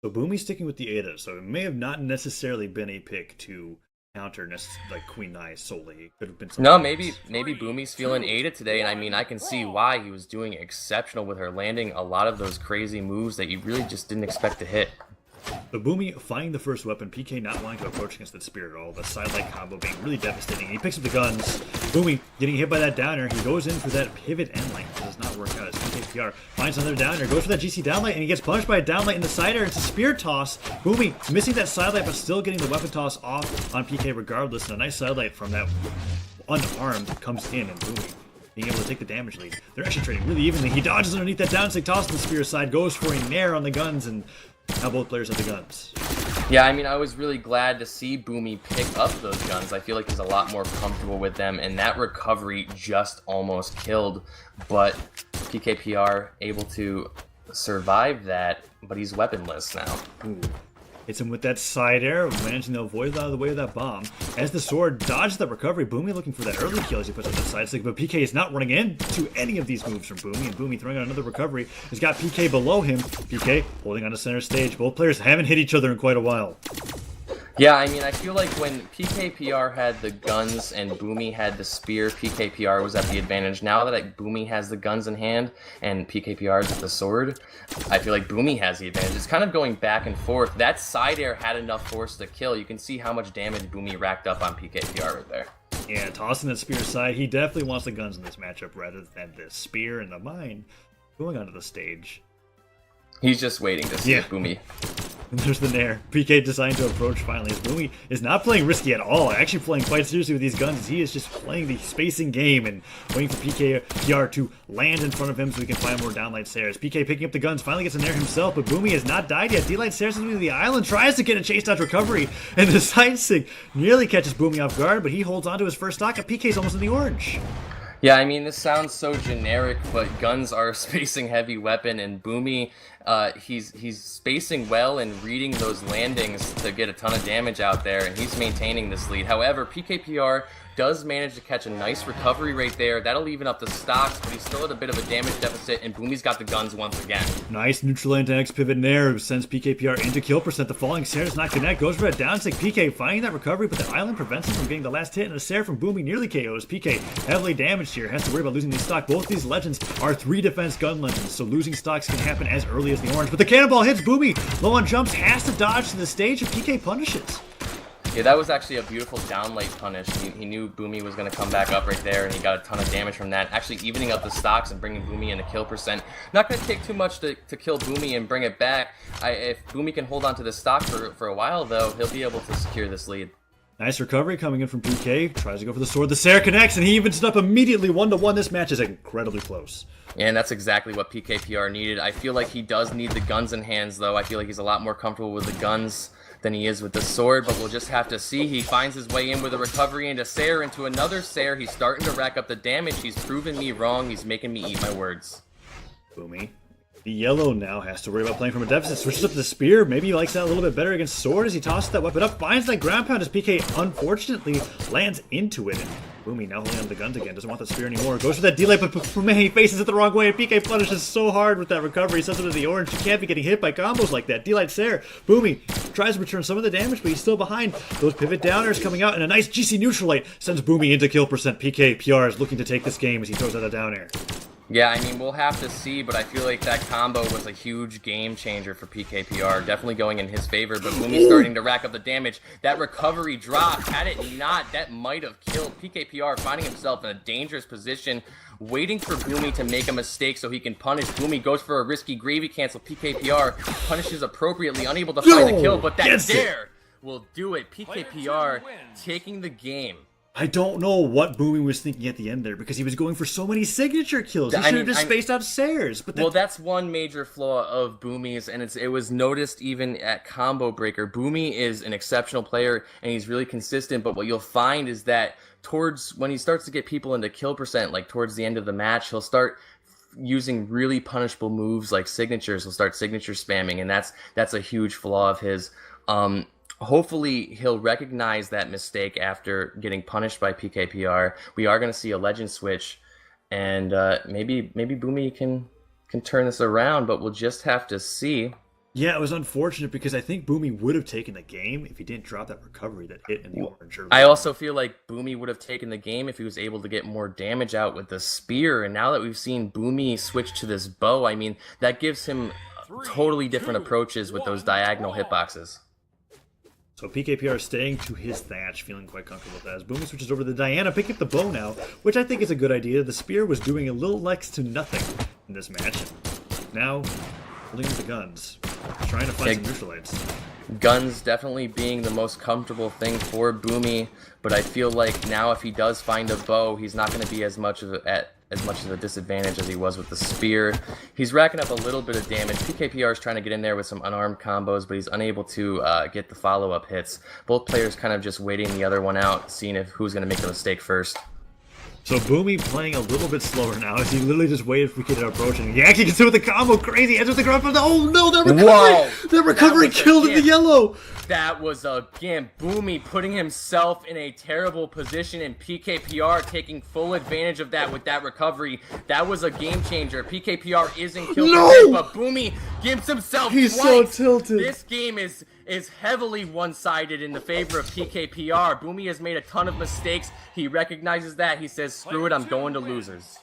So Boomie's sticking with the Ada, so it may have not necessarily been a pick to counter like Queen Nai solely. It could have been something No, else. maybe Boomie's feeling Ada today, and I mean I can see why. He was doing exceptional with her, landing a lot of those crazy moves that you really just didn't expect to hit. So Boomie finding the first weapon, PK not wanting to approach against that spear at all, the sidelight combo being really devastating. He picks up the guns. Boomie getting hit by that downer. He goes in for that pivot end lane. It does not work out as PKPR finds another downer, goes for that GC downlight, and he gets punched by a downlight in the side air. It's a spear toss. Boomie missing that sidelight, but still getting the weapon toss off on PK regardless. And a nice sidelight from that unarmed comes in, and Boomie being able to take the damage lead. They're actually trading really evenly. He dodges underneath that down stick, tosses the spear side, goes for a nair on the guns, and now both players have the guns. Yeah, I mean, I was really glad to see Boomie pick up those guns. I feel like he's a lot more comfortable with them, and that recovery just almost killed. But PKPR able to survive that, but he's weaponless now. Ooh. Hits him with that side air, managing to avoid out of the way of that bomb. As the sword dodges that recovery, Boomie looking for that early kill as he puts on that side stick, but PK is not running into any of these moves from Boomie, and Boomie throwing out another recovery. He's got PK below him. PK holding on to center stage. Both players haven't hit each other in quite a while. Yeah, I mean, I feel like when PKPR had the guns and Boomie had the spear, PKPR was at the advantage. Now that like, Boomie has the guns in hand and PKPR is with the sword, I feel like Boomie has the advantage. It's kind of going back and forth. That side air had enough force to kill. You can see how much damage Boomie racked up on PKPR right there. Yeah, tossing that spear aside. He definitely wants the guns in this matchup rather than the spear and the mine going onto the stage. He's just waiting to see if Boomie. And there's the nair. PK designed to approach finally. As Boomie is not playing risky at all, actually playing quite seriously with these guns. He is just playing the spacing game and waiting for PKPR to land in front of him so he can find more downlight stairs. PK picking up the guns, finally gets a nair himself, but Boomie has not died yet. D-light stairs into the island, tries to get a chase dodge recovery, and the side stick nearly catches Boomie off guard, but he holds onto his first stock, and PK's almost in the orange. Yeah, I mean, this sounds so generic, but guns are a spacing-heavy weapon, and Boomie, he's spacing well and reading those landings to get a ton of damage out there, and he's maintaining this lead. However, PKPR does manage to catch a nice recovery right there. That'll even up the stocks, but he's still at a bit of a damage deficit, and Boomie's got the guns once again. Nice neutral anti-X pivot nair sends PKPR into kill percent. The falling Sair does not connect. Goes for a down stick. PK finding that recovery, but the island prevents him from getting the last hit, and a Sair from Boomie nearly KOs. PK heavily damaged here. Has to worry about losing these stock. Both these legends are 3 defense gun legends, so losing stocks can happen as early as the orange. But the cannonball hits Boomie. Low on jumps, has to dodge to the stage, and PK punishes. Yeah, that was actually a beautiful downlight punish. He knew Boomie was going to come back up right there, and he got a ton of damage from that. Actually evening up the stocks and bringing Boomie into kill percent. Not going to take too much to kill Boomie and bring it back. If Boomie can hold on to the stock for a while, though, he'll be able to secure this lead. Nice recovery coming in from PK. Tries to go for the sword. The Sair connects, and he evens it up immediately 1-1. This match is incredibly close. And that's exactly what PKPR needed. I feel like he does need the guns in hands, though. I feel like he's a lot more comfortable with the guns than he is with the sword, but we'll just have to see. He finds his way in with a recovery into Sair, into another Sair. He's starting to rack up the damage. He's proven me wrong. He's making me eat my words. Boomie. The yellow now has to worry about playing from a deficit. Switches up to the spear. Maybe he likes that a little bit better against sword as he tosses that weapon up. Finds that ground pound as PK unfortunately lands into it. And Boomie now holding on the guns again. Doesn't want the spear anymore. Goes for that delay, but man, he faces it the wrong way. And PK punishes so hard with that recovery. He sends him to the orange. You can't be getting hit by combos like that. D-light Sair. Boomie tries to return some of the damage, but he's still behind. Those pivot downers coming out, and a nice GC neutral light sends Boomie into kill percent. PKPR is looking to take this game as he throws out a down air. Yeah, I mean, we'll have to see, but I feel like that combo was a huge game changer for PKPR. Definitely going in his favor, but Boomie's starting to rack up the damage. That recovery drop, had it not, that might have killed PKPR, finding himself in a dangerous position, waiting for Boomie to make a mistake so he can punish. Boomie goes for a risky gravy cancel. PKPR punishes appropriately, unable to find the kill, but that dare will do it. PKPR taking the game. I don't know what Boomie was thinking at the end there, because he was going for so many signature kills. He should have just spaced out Sairs. But well, that's one major flaw of Boomie's, and it was noticed even at Combo Breaker. Boomie is an exceptional player, and he's really consistent, but what you'll find is that towards when he starts to get people into kill percent, like towards the end of the match, he'll start using really punishable moves like signatures. He'll start signature spamming, and that's a huge flaw of his. Hopefully, he'll recognize that mistake after getting punished by PKPR. We are going to see a legend switch, and maybe Boomie can turn this around, but we'll just have to see. Yeah, it was unfortunate because I think Boomie would have taken the game if he didn't drop that recovery that hit in the orange. I also feel like Boomie would have taken the game if he was able to get more damage out with the spear. And now that we've seen Boomie switch to this bow, I mean, that gives him totally different approaches with those diagonal hitboxes. So pkpr staying to his Thatch, feeling quite comfortable with that. As Boomie switches over to Diana, picking up the bow now, which I think is a good idea. The spear was doing a little next to nothing in this match. Now, holding with the guns, trying to find some neutralites. Guns definitely being the most comfortable thing for Boomie, but I feel like now if he does find a bow, he's not going to be as much of a disadvantage as he was with the spear. He's racking up a little bit of damage. pkpr is trying to get in there with some unarmed combos, but he's unable to get the follow-up hits. Both players kind of just waiting the other one out, seeing who's going to make the mistake first. So Boomie playing a little bit slower now as he literally just waited for Kid to approach and he actually gets hit with the combo. Crazy edge with the ground. Oh no, that recovery! Whoa. That recovery killed in the yellow! That was again Boomie putting himself in a terrible position and pkpr taking full advantage of that with that recovery. That was a game changer. pkpr isn't killed, but Boomie gives himself He's twice. so tilted. This game is heavily one-sided in the favor of pkpr. Boomie has made a ton of mistakes. He recognizes that. He says, screw it, I'm going to losers.